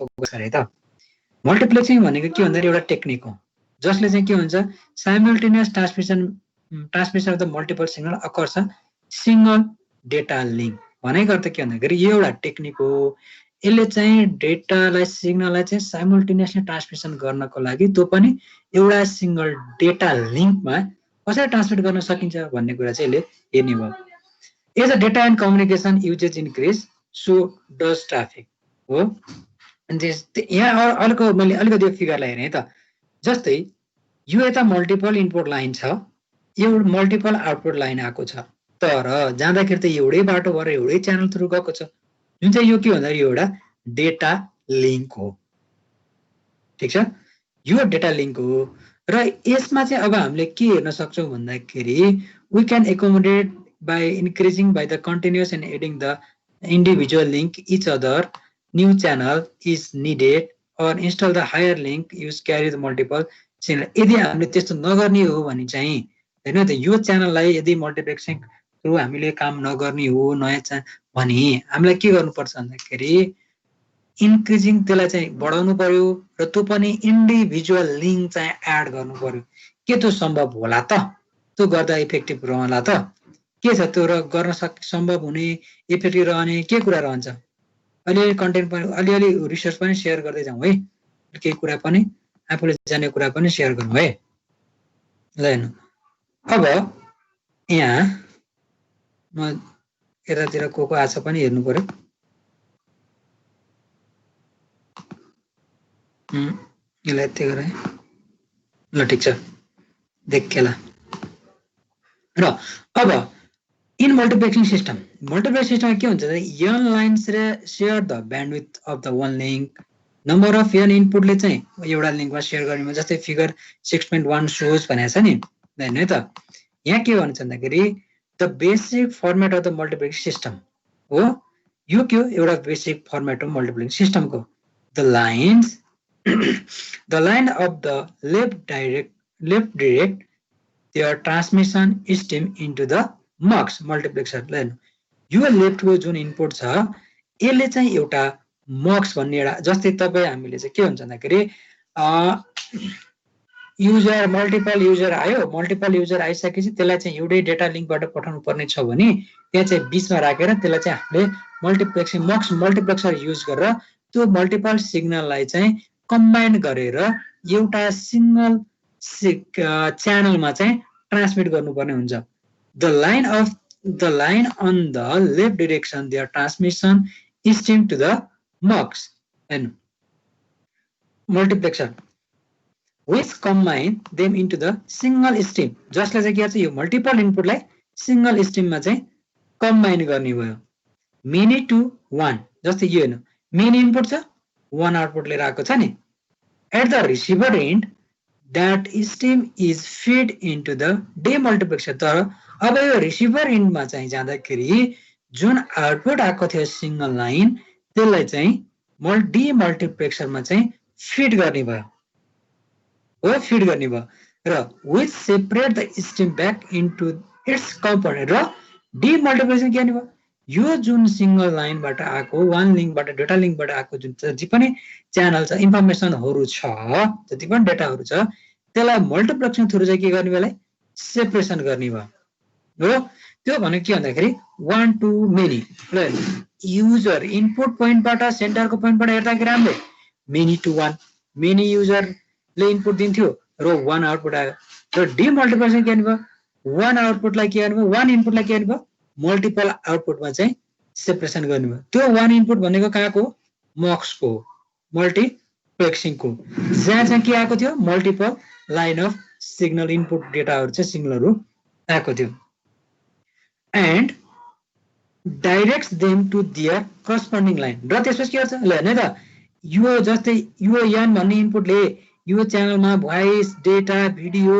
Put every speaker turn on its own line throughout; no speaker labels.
Focus गरे त मल्टिप्लेक्सिङ भनेको के भन्दा एउटा टेक्निक हो जसले चाहिँ के हुन्छ simultaneous transmission of the multiple signal occurs single data link भनेको अर्थ के भन्दाखेरि यो एउटा टेक्निक हो यसले चाहिँ डेटालाई सिग्नललाई चाहिँ साइमल्टेनियसली ट्रान्समिसन गर्नको लागि त्यो पनि एउटा सिंगल डेटा लिंकमा कसरी ट्रान्समिट गर्न सकिन्छ भन्ने कुरा चाहिँ यसले हेर्ने भयो as a data and communication usage increase so does traffic हो यहाँ अर्को मैले अलिकति फिगरलाई हेरेँ त जस्तै यो यता मल्टिपल इनपुट लाइन छ एउटा मल्टिपल आउटपुट लाइन आएको छ तर जाँदाखेरि त एउटै बाटो भएर एउटै च्यानल थ्रु गएको छ जुन चाहिँ यो के भन्दा यो एउटा डेटा लिंक हो ठीक छ यो डेटा लिंक हो र यसमा चाहिँ अब हामीले के हेर्न सक्छौं भन्दाखेरि we can accommodate by increasing by the continuous and adding the individual link each other new channel is needed or install the higher link use carry the multiple channel यदि हामीले त्यस्तो नगर्ने हो भने चाहिँ हैन त यो च्यानललाई यदि मल्टिप्लेक्सिङ थ्रु हामीले काम नगर्ने हो नयाँ भने हामीलाई के गर्नुपर्छ भन्दाखेरि इन्क्रिजिङ त्यसलाई चाहिँ बढाउनु पर्यो र त्यो पनि इन्डिभिजुअल लिंक चाहिँ एड गर्नु पर्यो के त्यो सम्भव होला त त्यो गर्दा इफेक्टिभ रहला त के छ त्यो र गर्न सम्भव हुने इफेक्टिभ रहने के कुरा रहन्छ अलिअलि कन्टेन्ट पनि अलिअलि रिसर्च पनि शेयर गर्दै जाउँ है केही कुरा पनि आफूले जाने कुरा पनि शेयर गरौँ है ल हेर्नु अब यहाँ म यतातिर को आछ पनि हेर्नु पर्यो यसलाई यति गरे ल ठिक छ देखेला र अब in multiplexing system के हुन्छ n lines share the bandwidth of the one link number of n input ले चाहिँ एउटा लिंकमा शेयर गर्नेमा जस्तै फिगर 6.1 shows भनेको छ नि हैन त यहाँ के भन्छ भन्दाखेरि the basic format of the multiplexing system हो यो के हो एउटा बेसिक फर्मेट हो मल्टिप्लेक्सिङ सिस्टमको the lines the line of the left direct their transmission stream into the mux multiplexer line यो लेफ्टको जुन इनपुट छ यसले चाहिँ एउटा मक्स भन्ने एउटा जस्तै तपाई हामीले चाहिँ के हुन्छ भन्दाखेरि युजर मल्टिपल युजर आयो मल्टिपल युजर आइसकेपछि त्यसलाई चाहिँ एउटै डेटा लिंकबाट पठाउनु पर्ने छ भने त्यहाँ चाहिँ बीचमा राखेर त्यसलाई चाहिँ हामीले मल्टिप्लेक्सिङ मक्स मल्टिप्लेक्सर युज गरेर त्यो मल्टिपल सिग्नललाई चाहिँ कम्बाइन गरेर एउटा सिंगल च्यानलमा चाहिँ ट्रान्समिट गर्नुपर्ने हुन्छ the line on the left direction their transmission stream to the mux and multiplexer which combine them into the single stream जसले चाहिँ के छ यो मल्टिपल इनपुटलाई सिंगल स्ट्रिममा चाहिँ कम्बाइन गर्ने भयो मेनी टु वन जस्तै यो हैन मेन इनपुट छ वन आउटपुट लिएर आएको छ नि at the receiver and that stream is fed into the demultiplexer तर अब यो रिसिभर एन्डमा चाहिँ जाँदाखेरि जुन आउटपुट आएको थियो सिंगल लाइन त्यसलाई चाहिँ डीमल्टिप्लेक्सरमा चाहिँ फिड गर्ने भयो हो फिड गर्ने भयो र which separate the stream back into it's component र डीमल्टिप्लेक्सन के भयो यो जुन सिंगल लाइनबाट आएको वान लिंकबाट डेटा लिंकबाट आएको जुन जति पनि च्यानल छ इन्फर्मेसनहरु छ जति पनि डेटाहरु छ त्यसलाई मल्टिप्लेक्सन थ्रु चाहिँ के गर्ने बेला सेपरेसन गर्ने भयो हो त्यो भनेको के भन्दाखेरि वन टु मेनी ल युजर इनपुट पोइन्टबाट सेन्टरको पोइन्टबाट हेर्दाखेरि राम्रो मेनी टु वन मेनी युजरले इनपुट दिन्थ्यो र वन आउटपुट आयो र डीमल्टिप्लेक्सन के भयो वन आउटपुटलाई के गर्ने भयो वन इनपुटलाई के गर्ने भयो मल्टिपल आउटपुटमा चाहिँ सेपरेसन गर्ने भयो त्यो वन इनपुट भनेको कहाँको मक्सको मल्टिप्लेक्सिङको जहाँ चाहिँ के आएको थियो multiple line of signal input डेटाहरु चाहिँ सिग्नलहरु आएको थियो and directs them to their corresponding line र त्यसपछि के गर्छ ल हैन त यो जस्तै यो यान भन्ने इनपुटले यो च्यानलमा भोइस डेटा भिडियो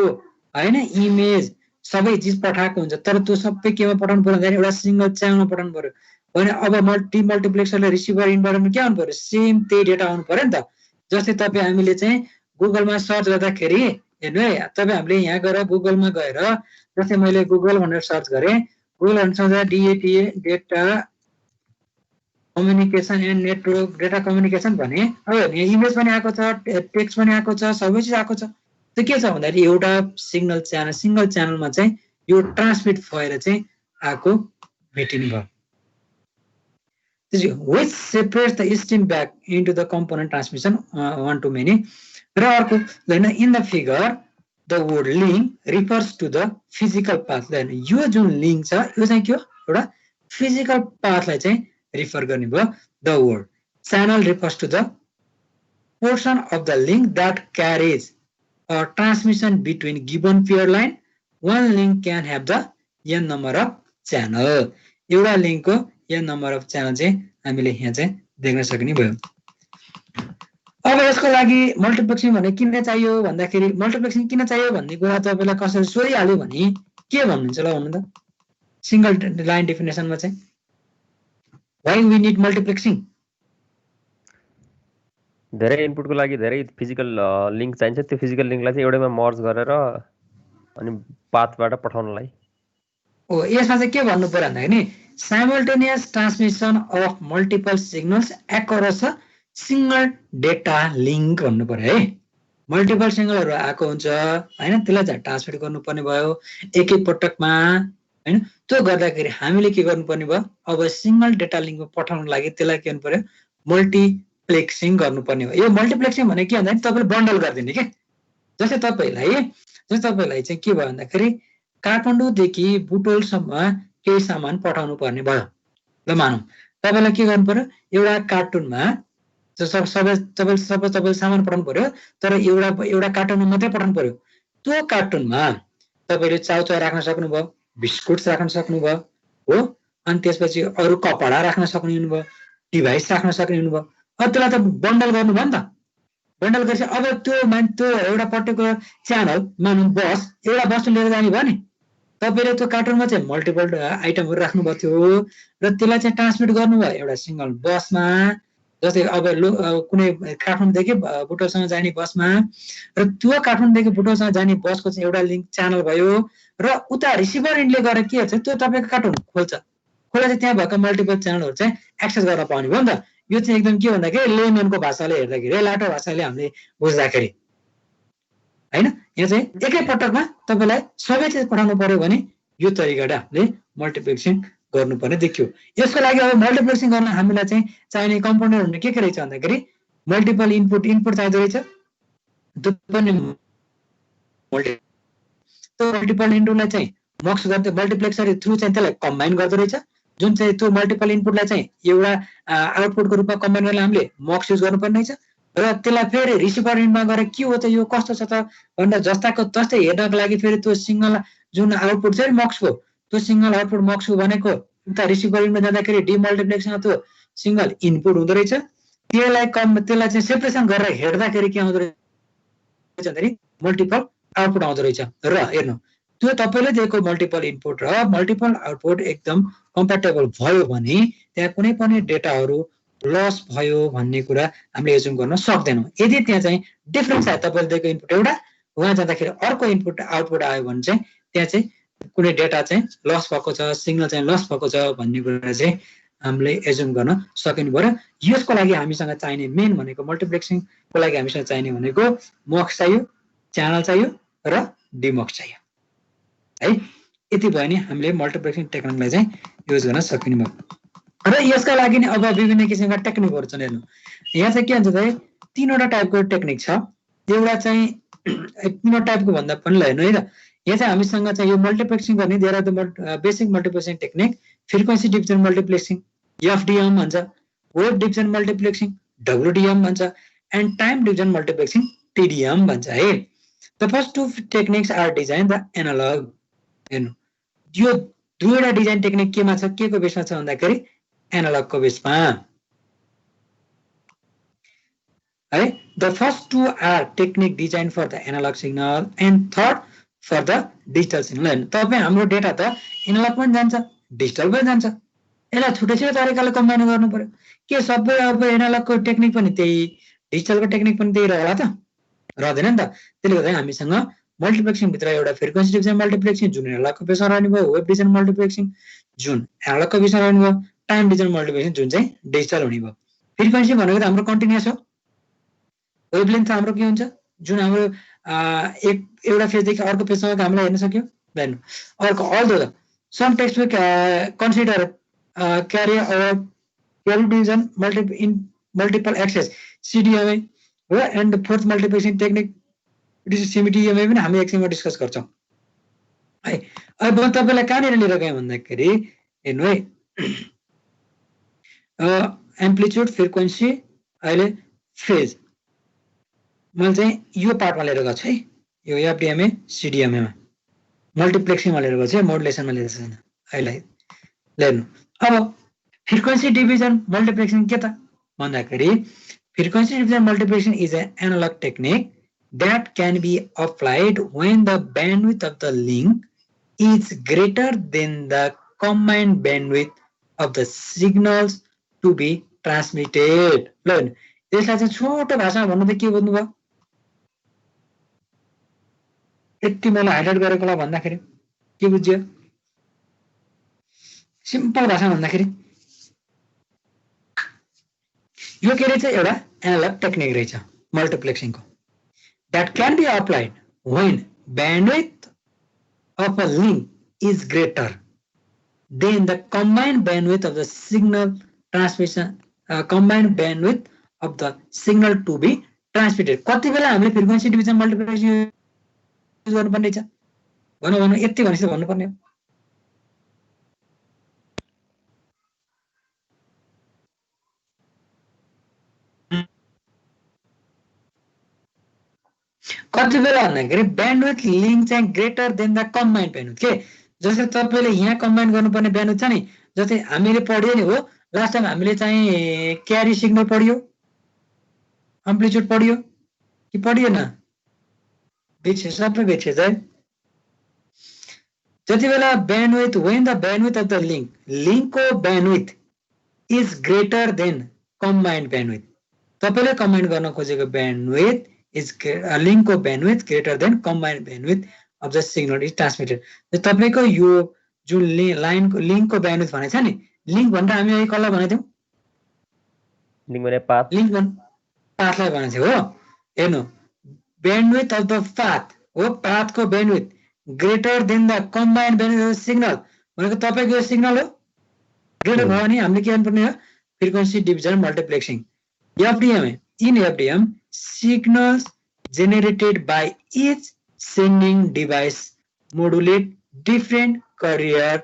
हैन इमेज सबै चीज पठाएको हुन्छ तर त्यो सबै केमा पठाउनु पर्यो भन्दा एउटा सिंगल च्यानलमा पठाउनु पर्यो भने अब मल्टिप्लेक्सरले रिसिभर इन्भाइरोमेन्ट के आउनु पर्यो सेम त्यही डेटा आउनु पर्यो नि त जस्तै तपाई हामीले चाहिँ गुगलमा सर्च गर्दाखेरि हेर्नु है तपाई हामीले यहाँ गएर गुगलमा गएर जस्तै मैले गुगल भनेर सर्च गरे गुगल भनेर data communication and network data communication भने अब इमेज पनि आएको छ, टेक्स्ट पनि आएको छ, सबै चिज आएको छ। त्यो के छ भन्दाखेरि एउटा सिग्नल च्यानल सिंगल च्यानलमा चाहिँ यो ट्रान्समिट भएर चाहिँ आएको भेटिनु भयो। which separates the stream back into the component transmission one to many. र अर्को हैन, in the figure the word link refers to the physical path. हैन, यो जुन लिंक छ यो चाहिँ के हो, एउटा फिजिकल पाथलाई चाहिँ रिफर गर्ने भयो। The word channel refers to the portion of the link that carries a transmission between given pair line. One link can have the n number of channel. एउटा लिंकको n नम्बर अफ च्यानल चाहिँ हामीले यहाँ चाहिँ देख्न सक्ने भयो। अब यसको लागि मल्टिप्लेक्सिङ भने किन चाहियो भन्दाखेरि मल्टिप्लेक्सिङ किन चाहियो भन्ने कुरा तपाईलाई कसरी सोधिहाल्यो भने के भन्नुहुन्छ ल भन्नु त, सिंगल लाइन डेफिनेसनमा चाहिँ व्हाई वी नीड मल्टिप्लेक्सिङ।
धेरै इनपुटको लागि धेरै फिजिकल लिंक चाहिन्छ, त्यो फिजिकल लिंकलाई चाहिँ एउटैमा मर्ज गरेर अनि पाथबाट पठाउनलाई।
ओ यसमा चाहिँ के भन्नु पर्यो भन्दाखेरि नि simultaneous transmission of multiple signals across a single data link भन्नु पर्यो है। मल्टिपल सिग्नलहरु आएको हुन्छ हैन, त्यसलाई चाहिँ ट्रान्समिट गर्नुपर्ने भयो एकै पटकमा हैन। त्यो गर्दाखेरि हामीले के गर्नुपर्ने भयो, अब सिंगल डेटा लिंकमा पठाउन लागि त्यसलाई के गर्नु पर्यो, मल्टिप्लेक्सिङ गर्नुपर्ने हो। यो मल्टिप्लेक्सिङ भने के भन्दाखेरि तपाईले बन्डल गर्दिने के। जस्तै तपाईलाई चाहिँ के भयो भन्दाखेरि काठमाडौँदेखि बुटोलसम्म केही सामान पठाउनु पर्ने भयो। ल मानौँ तपाईलाई के गर्नु पर्यो, एउटा कार्टुनमा तपाईले सामान पठाउनु पर्यो, तर एउटा कार्टुनमा मात्रै पठाउनु पर्यो। त्यो कार्टुनमा तपाईले चाउचाउ राख्न सक्नुभयो, बिस्कुट राख्न सक्नुभयो हो, अनि त्यसपछि अरू कपडा राख्न सक्ने हुनुभयो, डिभाइस राख्न सक्ने हुनुभयो। अब त्यसलाई त बन्डल गर्नु भयो नि त। बन्डल गरेपछि अब त्यो एउटा पर्टिकुलर च्यानल मानौँ बस, एउटा वस्तु लिएर जाने भयो नि, तपाईले त्यो कार्टुनमा चाहिँ मल्टिपल आइटमहरु राख्नुभएको थियो र त्यसलाई चाहिँ ट्रान्समिट गर्नुभयो एउटा सिंगल बसमा। जस्तै अब कुनै काठमाडौँदेखि बुटोलसँग जाने बसमा, र त्यो काठमाडौँदेखि बुटोलसँग जाने बसको चाहिँ एउटा लिंक च्यानल भयो, र उता रिसिभर इन्डले गरेर के हुन्छ, त्यो तपाईको कार्टुन खोलेर चाहिँ त्यहाँ भएको मल्टिपल च्यानलहरु चाहिँ एक्सेस गर्न पाउने भयो नि त। यो चाहिँ एकदम के भन्दाखेरि लेमनको भाषाले हेर्दाखेरि, लाटो भाषाले हामीले बुझ्दाखेरि हैन, यहाँ चाहिँ एकै पटकमा तपाईलाई सबै चिज पठाउनु पर्यो भने यो तरिकाले हामीले मल्टिप्लेक्सिङ गर्नुपर्ने देखियो। यसको लागि अब मल्टिप्लेक्सिङ गर्न हामीलाई चाहिँ चाहिने कम्पोनेन्टहरु के रहेछ भन्दाखेरि मल्टिपल इनपुट चाहिँदो रहेछ। त्यो पनि मल्टिपल इनपुटलाई चाहिँ मक्स गर्दै मल्टिप्लेक्सर थ्रु चाहिँ त्यसलाई कम्बाइन गर्दो रहेछ, जुन चाहिँ त्यो मल्टिपल इनपुटलाई चाहिँ एउटा आउटपुटको रूपमा कम्बाइन गर्न हामीले मक्स युज गर्नुपर्ने रहेछ। र त्यसलाई फेरि रिसिभर इन्डमा गएर के हो त यो कस्तो छ त भनेर जस्ताको तस्तै हेर्नको लागि फेरि त्यो सिंगल जुन आउटपुट चाहिँ मक्स हो, त्यो सिंगल आउटपुट मक्स हो भनेको उता रिसिभर इन्डमा जाँदाखेरि डिमल्टिप्लेक्सन त्यो सिंगल इनपुट हुँदो रहेछ। त्यसलाई चाहिँ सेपरेसन गरेर हेर्दाखेरि के आउँदो रहेछ भन्दाखेरि मल्टिपल आउटपुट आउँदो रहेछ। र हेर्नु त्यो तपाईले दिएको मल्टिपल इनपुट र मल्टिपल आउटपुट एकदम कम्प्याटेबल भयो भने त्यहाँ कुनै पनि डेटाहरु लस भयो भन्ने कुरा हामीले एज्युम गर्न सक्दैनौँ। यदि त्यहाँ चाहिँ डिफरेन्स आयो, तपाईले दिएको इनपुट एउटा वहाँ जाँदाखेरि अर्को इनपुट आउटपुट आयो भने चाहिँ त्यहाँ चाहिँ कुनै डेटा चाहिँ लस भएको छ, सिग्नल चाहिँ लस भएको छ भन्ने कुरा चाहिँ हामीले एज्युम गर्न सकिनु पर्यो। यसको लागि हामीसँग चाहिने मेन भनेको मल्टिप्लेक्सिङको लागि हामीसँग चाहिने भनेको मक्स चाहियो, च्यानल चाहियो र डिमक्स चाहियो है। यति भयो नि हामीले मल्टिप्लेक्सिङ टेक्निकलाई चाहिँ युज गर्न सकिनु भयो। र यसका लागि नि अब विभिन्न किसिमका टेक्निकहरु छन्। हेर्नु यहाँ चाहिँ के हुन्छ भने तीनवटा टाइपको टेक्निक छ। एउटा चाहिँ तीनवटा टाइपको भन्दा पनि ल हेर्नु है त, यहाँ चाहिँ हामीसँग चाहिँ यो मल्टिप्लेक्सिङ गर्ने there are the basic multiplexing technique, frequency division multiplexing FDM भन्छ, वेभ डिभिजन मल्टिप्लेक्सिङ डब्ल्यूडीएम भन्छ, and time division multiplexing TDM भन्छ है। The first two techniques are design the analog. हेर्नु यो दुईवटा डिजाइन टेक्निक केमा छ, के को बेसमा छ भन्दाखेरि एनालग को बेसमा है। The first two are technique design for the analogue signal and third for the digital signal. तपाईँ हाम्रो डेटा त एनालग पनि जान्छ डिजिटल पनि जान्छ, यसलाई छुट्टै छुट्टै तरिकाले कम्बाइन गर्नु पर्यो। के सबै अब एनालगको टेक्निक पनि त्यही, डिजिटलको टेक्निक पनि त्यही रहला त, रहँदैन नि त। त्यसले गर्दा हामीसँग मल्टिप्लेक्सिङ भित्र एउटा फ्रिक्वेन्सी डिभिजन मल्टिप्लेक्सिङ जुन एनालगको बेसमा रहने भयो, वेभ डिभिजन मल्टिप्लेक्सिङ जुन एनालगको बेसमा रहने भयो, टाइम डिभिजन मल्टिप्लिकेसन जुन चाहिँ डिजिटल हुने भयो। फ्रिक्वेन्सी भनेको त हाम्रो कन्टिन्युअस हो। वेभलेन्थ हाम्रो के हुन्छ, जुन हाम्रो एउटा पेजदेखि अर्को पेजसम्म हामीलाई हेर्न सक्योदैन। अर्को although the some textbook consider carrier division multiple access CDMA हो, and fourth multiplication technique CMDMA पनि हामी एकछिनमा डिस्कस गर्छौँ है। अब म तपाईँलाई कहाँनिर लिएर गएँ भन्दाखेरि हेर्नु है, एम्प्लिट्युड फ्रिक्वेन्सी अहिले फेज मैले चाहिँ यो पार्टमा लिएर गएको छु है, यो FDMA CDMA मा मल्टिप्लेक्सिङमा लिएर गएको छु, मोडुलेसनमा लिएर छैन। अहिले हेर्नु अब फ्रिक्वेन्सी डिभिजन मल्टिप्लेक्सिङ के त भन्दाखेरि frequency division multiplexing is an analog technique that can be applied when the bandwidth of the link is greater than the combined bandwidth of the signals to be transmitted. ल यसलाई चाहिँ छोटो भाषामा भन्नु त के भन्नुभयो, यति मैले हाइलाइट गरेकोलाई भन्दाखेरि के बुझ्यो? सिम्पल भाषामा भन्दाखेरि यो के रहेछ, एउटा एनालग टेक्निक रहेछ मल्टिप्लेक्सिङको, that can be applied when bandwidth of a link is greater than the combined bandwidth of the signal transmission, combined bandwidth of the signal to be transmitted. कति बेला हामीले फ्रिक्वेन्सी डिभिजन मल्टिप्लिकेसन युज गर्नुपर्ने छ भनौँ यति भनेपछि भन्नुपर्ने हो। कति बेला भन्दाखेरि ब्यान्डविथ लिङ्क चाहिँ greater than the combined bandwidth के, जस्तै तपाईँले यहाँ कम्बाइन गर्नुपर्ने ब्यान्डविथ छ नि, जस्तै हामीले पढ्यो नि हो लास्ट टाइम हामीले चाहिँ क्यारी सिग्नल पढ्यो, एम्प्लिट्युड पढ्यो कि पढिएन, बिर्सेछ सबै बिर्सेछ है। जति बेला bandwidth when the bandwidth of the लिङ्कको bandwidth is greater than combined bandwidth, तपाईँले कम्बाइन गर्न खोजेको ब्यान्डविथ is link को bandwidth greater than combined bandwidth of the signal is transmitted. तपाईको यो जुन लाइन को लिंक को bandwidth भनेछ नि, लिंक भनेर हामी अहिले कसलाई भनेथ्यौं,
लिंक भने पाथ,
लिंक भन पाथलाई भनेछ हो। हेर्नु bandwidth of the path हो, पाथ को bandwidth greater than the combined bandwidth of the signal भनेको तपाईको यो सिग्नल हो, ग्रेटर भयो भने हामीले के गर्नुपर्ने हो, frequency division multiplexing FDM। In FDM, signals generated by each sending device modulate different carrier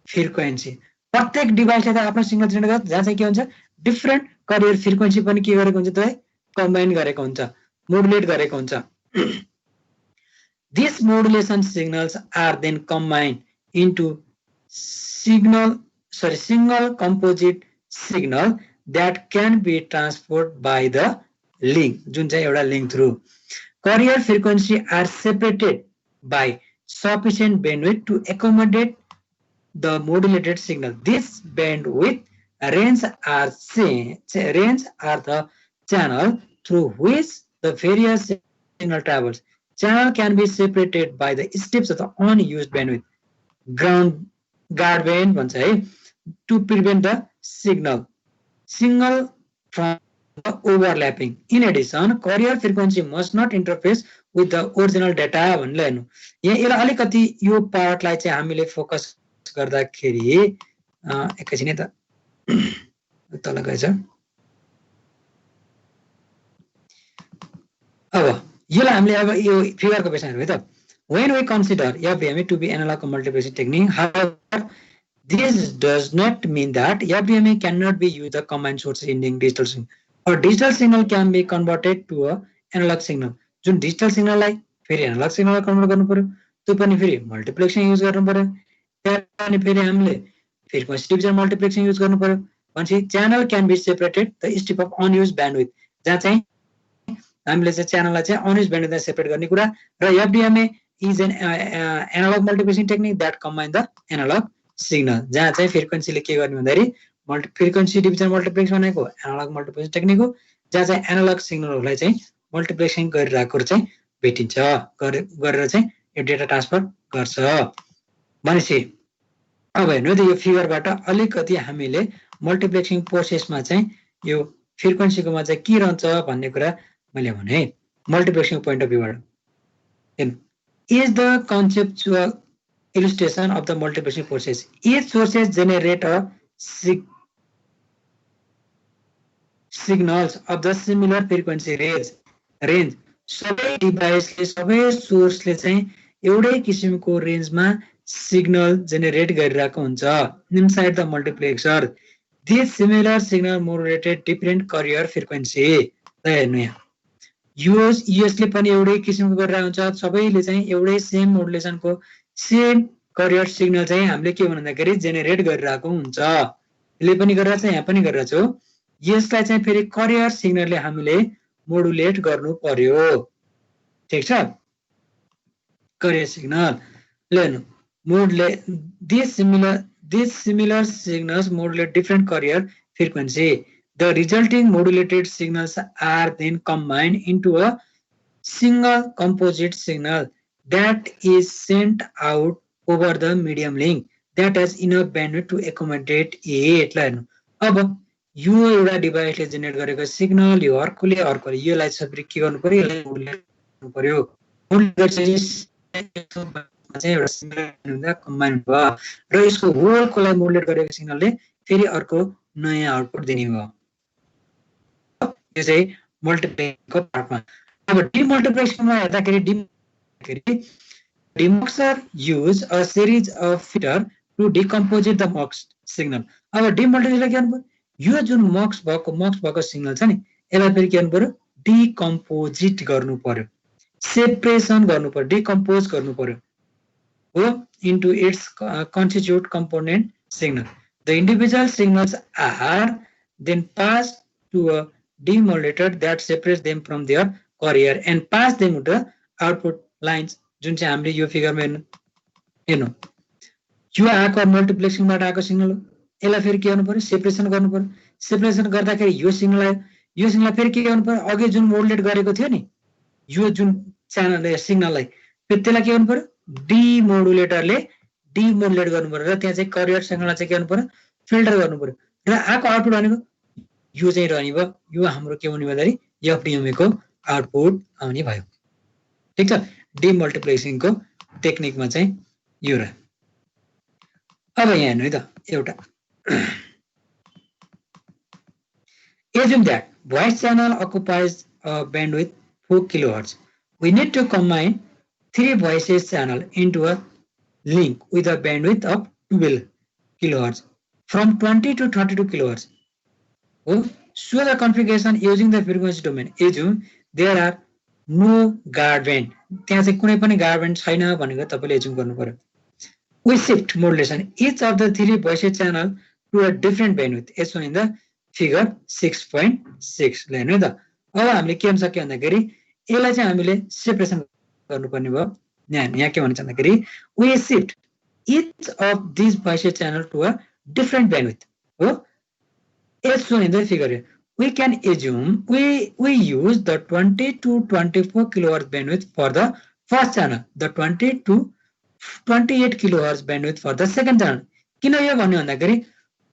frequency. प्रत्येक डिभाइसले त आफ्नो सिग्नल जेनेरेट गर्छ, जहाँ चाहिँ के हुन्छ डिफरेन्ट करियर फ्रिक्वेन्सी पनि के गरेको हुन्छ त कम्बाइन गरेको हुन्छ, मोडुलेट गरेको हुन्छ। These modulation signals are then combined into single composite signal that can be transferred by the link, जुन चाहिँ एउटा link through. Carrier frequency are separated by sufficient bandwidth to accommodate the modulated signal. This bandwidth range are the channel through which the various signal travels. Channel can be separated by the steps of the unused bandwidth. Guard band भन्छ है, to prevent the signal from overlapping. In addition, carrier frequency must not interface with the original data भन्ने हेर्नु। यहाँ यसलाई अलिकति यो पार्टलाई चाहिँ हामीले फोकस गर्दाखेरि एकैछिन है त तल गएछ। अब यसलाई हामीले अब यो फिगरको बेसमा हेर्नु है त। When we consider FDMA to be analog multiplexing technique, however, this does not mean that FDMA cannot be used as combined source in digital signal. Or digital signal can be converted to a analog signal. जुन digital सिग्नललाई फेरि analogue सिग्नलमा convert गर्नु पर्यो, त्यो पनि फेरि मल्टिप्लेक्सिङ use गर्नु पर्यो, त्यहाँपछि फेरि हामीले फ्रिक्वेन्सी डिभिजन मल्टिप्लेक्सिङ युज गर्नु पर्यो। भनेपछि channel can be separated the step of unused bandwidth, जहाँ चाहिँ हामीले चाहिँ च्यानललाई चाहिँ अनयुज ब्यान्डविथलाई सेपरेट गर्ने कुरा। र FDMA is an analog multiplexing technique that combine the analogue signal, जहाँ चाहिँ फ्रिक्वेन्सीले के गर्ने भन्दाखेरि फ्रिक्वेन्सी डिभिजन मल्टिप्लेक्स भनेको एनालग मल्टिप्लेक्सिङ टेक्निक हो, जहाँ चाहिँ एनालग सिग्नलहरूलाई चाहिँ मल्टिप्लेक्सिङ गरिरहेको चाहिँ भेटिन्छ, गरेर चाहिँ यो डेटा ट्रान्सफर गर्छ। भनेपछि अब हेर्नु त यो फिगरबाट अलिकति हामीले मल्टिप्लेक्सिङ प्रोसेसमा चाहिँ यो फ्रिक्वेन्सीकोमा चाहिँ के रहन्छ भन्ने कुरा मैले भने है मल्टिप्लेक्सिङ पोइन्ट अफ भ्यूबाट is the conceptual illustration of the multiplication process. Each sources generate a signals of the similar frequency range. सबै डिभाइसले सबै सोर्सले चाहिँ एउटै किसिमको रेन्जमा सिग्नल जेनेरेट गरिरहेको हुन्छ inside the multiplexer. This similar signal modulated different carrier frequency. हेर्नु यहाँ युएसले पनि एउटै किसिमको गरिरहेको हुन्छ सबैले चाहिँ एउटै सेम मोडुलेसनको सेम करियर सिग्नल चाहिँ हामीले के भन्दाखेरि जेनेरेट गरिरहेको हुन्छ. यसले पनि गरिरहेको छ यहाँ पनि गरिरहेको छ. यसलाई चाहिँ फेरि करियर सिग्नलले हामीले मोडुलेट गर्नु पर्यो. ठिक छ करियर सिग्नल लेनु modulate this similar signals modulate different carrier frequency. The resulting modulated signals are then combined into a single composite signal that is sent out over the medium link that has enough bandwidth to accommodate it. अब यो एउटा डिभाइसले generate गरेको signal यो अर्कोले यसलाई सबै के गर्नु पर्यो यसलाई मोडुलेट गर्नु पर्यो. मोडुलेट चाहिँ एउटा सिग्नल हुँदा कम्बाइन भयो र यसको होलकोलाई मोडुलेट गरेको सिग्नलले फेरि अर्को नयाँ आउटपुट दिने भयो. यो चाहिँ मल्टिप्लेक्सको पार्टमा. अब डिमल्टिप्लेक्सनमा हेर्दाखेरि demuxer use a series of filter to decompose the mux signal. अब डिमल्टिप्लेक्सले के गर्नु पर्यो यो जुन मक्स भएको सिग्नल छ नि यसलाई फेरि के गर्नु पर्यो डिकम्पोजिट गर्नु पर्यो सेपरेसन गर्नु पर्यो डिकम्पोज गर्नु पर्यो हो into its constituent component signal. The individual signals are then passed to a demodulator that separates them from their carrier and pass them to the output lines. जुन चाहिँ हामीले यो फिगरमा हेर्नु यो आएको मल्टिप्लेक्सिङबाट आएको सिग्नल हो यसलाई फेरि के गर्नु पर्यो सेपरेसन गर्नु पर्यो. सेपरेसन गर्दाखेरि यो सिग्नललाई फेरि के गर्नु पर्यो अघि जुन मोडुलेट गरेको थियो नि यो जुन च्यानल सिग्नललाई फेरि त्यसलाई के गर्नु पर्यो डिमोडुलेटरले डिमोडुलेट गर्नु पर्यो र त्यहाँ चाहिँ करियर सिग्नललाई चाहिँ के गर्नु पर्यो फिल्टर गर्नु पर्यो र आएको आउटपुट भनेको यो चाहिँ रहने भयो. यो हाम्रो के हुने भन्दाखेरि एफडिएमए को आउटपुट आउने भयो. ठिक छ डिमल्टिप्लेक्सिङको टेक्निकमा चाहिँ यो रह्यो. अब यहाँ हेर्नु है त एउटा assume that voice channel occupies a bandwidth 4 kilohertz. We need to combine 3 voices channel into a link with a bandwidth of 12 kilohertz from 20 to 32 kilohertz. So the configuration using the frequency domain assume there are no guard band. त्यहाँ चाहिँ कुनै पनि guard band छैन भनेको तपाईले assume गर्नु पर्यो. We shift modulation each of the 3 voices channel to a different bandwidth as shown in the figure 6.6. ल हेर्नु त अब हामीले के गर्न सक्यो भन्दाखेरि यसलाई चाहिँ हामीले सेपरेसन गर्नुपर्ने भयो. यहाँ के भन्छ भन्दाखेरि we shift each of these voices channel to a different bandwidth हो as shown in the figure. We can assume we use the 20 to 24 kilohertz bandwidth for the first channel, the 20 to 28 kilohertz bandwidth for the second channel. किन यो भन्नु भन्दाखेरि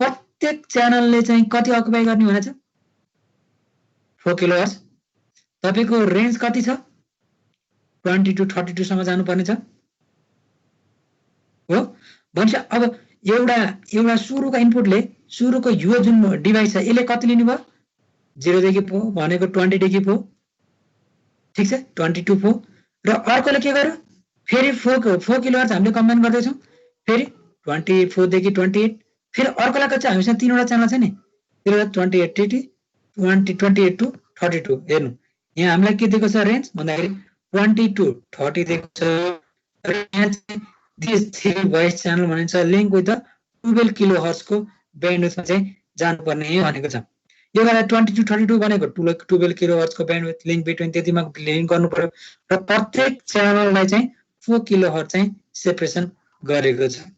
प्रत्येक च्यानलले चाहिँ कति occupy गर्ने भनेछ 4 किलोहर्ट्ज. तपाईको रेन्ज कति छ 20 to 32 सम्म जानु पर्ने छ हो भन्छ. अब एउटा सुरुको इनपुटले सुरुको यो जुन डिभाइस छ यसले कति लिने भयो 0 देखि पो भनेको 20 देखि पो ठीक छ 22 पो र अर्कोले के गर्यो फेरि 4 किलोहर्ट्ज हामीले कम्बाइन गर्दै छौं फेरि 24 देखि 28 फेरि अर्कोलाई कति हामीसँग तीनवटा च्यानल छ नि त्यसले 28 टु 32 हेर्नु यहाँ हामीलाई के दिएको छ रेन्ज भन्दाखेरि 20 टु 30 दिएको छ र यहाँ चाहिँ दिस 3 भोइस च्यानल भनिन्छ लिंक विथ द 12 किलोहर्ट्ज को ब्यान्डविड्थमा चाहिँ जानुपर्ने भनेको छ. यो गर्दा 20 टु 32 भनेको 12 किलोहर्ट्ज को ब्यान्डविड्थ लिंक बिट्विन त्यतिमा लिंक गर्नु पर्यो र प्रत्येक च्यानललाई चाहिँ 4 किलोहर्ट्ज चाहिँ सेपरेसन गरेको छ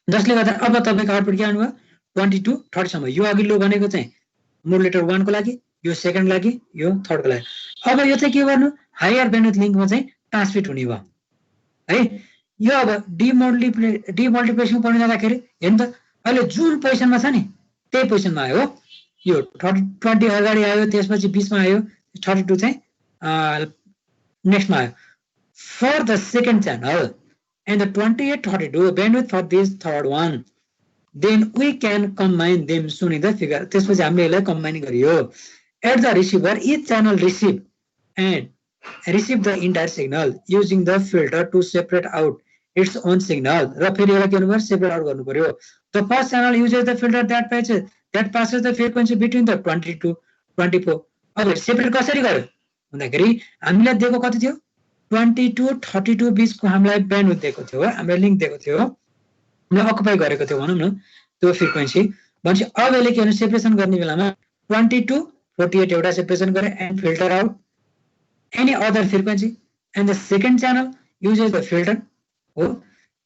जसले गर्दा अब तपाईको आउटपुट के आउनुभयो 20 टु 30 सम्म. यो अघिल्लो भनेको चाहिँ मोडुलेटर 1 को लागि यो सेकेन्ड लागि यो थर्ड को लागि. अब यो चाहिँ के गर्नु हायर ब्यान्डविड्थ लिंकमा चाहिँ ट्रान्समिट हुने भयो है. यो अब डिमल्टिप्लेक्सिङ पर्न जाँदाखेरि हेर्नु त अहिले जुन पोजिसनमा छ नि त्यही पोजिसनमा आयो हो। यो 20 अगाडि आयो, त्यसपछि 20 मा आयो, 32 चाहिँ नेक्स्टमा आयो। For the second channel and the 2832 bandwidth for this third one, then we can combine them soon in the figure. त्यसपछि हामीले यसलाई कम्बाइन गरियो। At the receiver, each channel receive the entire signal using the filter to separate out its own signal. र फेरि एउटा के गर्नु पर्यो, सेपरेट आउट गर्नु पर्यो। The first channel uses the filter that passes the frequency between the 20 to 24. अब separate कसरी गर्यो भन्दाखेरि हामीलाई दिएको कति थियो, 20 to 32 बीचको हामीलाई ब्यान्डविड्थ दिएको थियो, हामीलाई लिङ्क दिएको थियो, हामीले अकुपाई गरेको थियो भनौँ न त्यो फ्रिक्वेन्सी। भनेपछि अब यसले के भन्नु, सेपरेसन गर्ने बेलामा 20 to 48 एउटा सेपरेसन गरे and filter out any other frequency and the second channel uses the filter हो।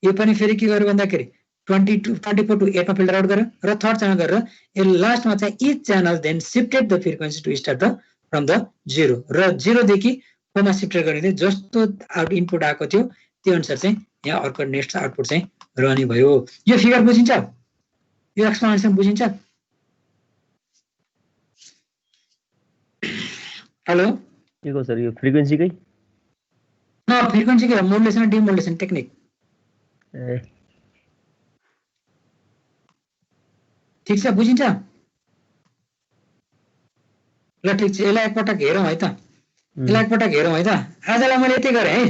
यो पनि फेरि के गर्यो भन्दाखेरि 24 to 8 मा फिल्टर आउट गर्यो र थर्ड च्यानल गरेर यो लास्टमा चाहिँ each channel then shifted the frequency to start the from the 0 र 0 देखि 4 मा शिफ्टेड गरिदियो। जस्तो आउट इनपुट आएको थियो त्यो अनुसार चाहिँ यहाँ अर्को नेक्स्ट आउटपुट चाहिँ रहने भयो। यो फिगर बुझिन्छ, यो एक्सप्लेनेसन बुझिन्छ? हेलो
के को सर, यो फ्रिक्वेन्सीकै
फ्रिक्वेन्सी के मोडुलेसन डिमोडुलेसन टेक्निक ठिक छ, बुझिन्छ? ल ठिक छ, यसलाई एकपटक हेरौँ है त, यसलाई एकपटक हेरौँ है त। आजलाई मैले यति गरेँ है।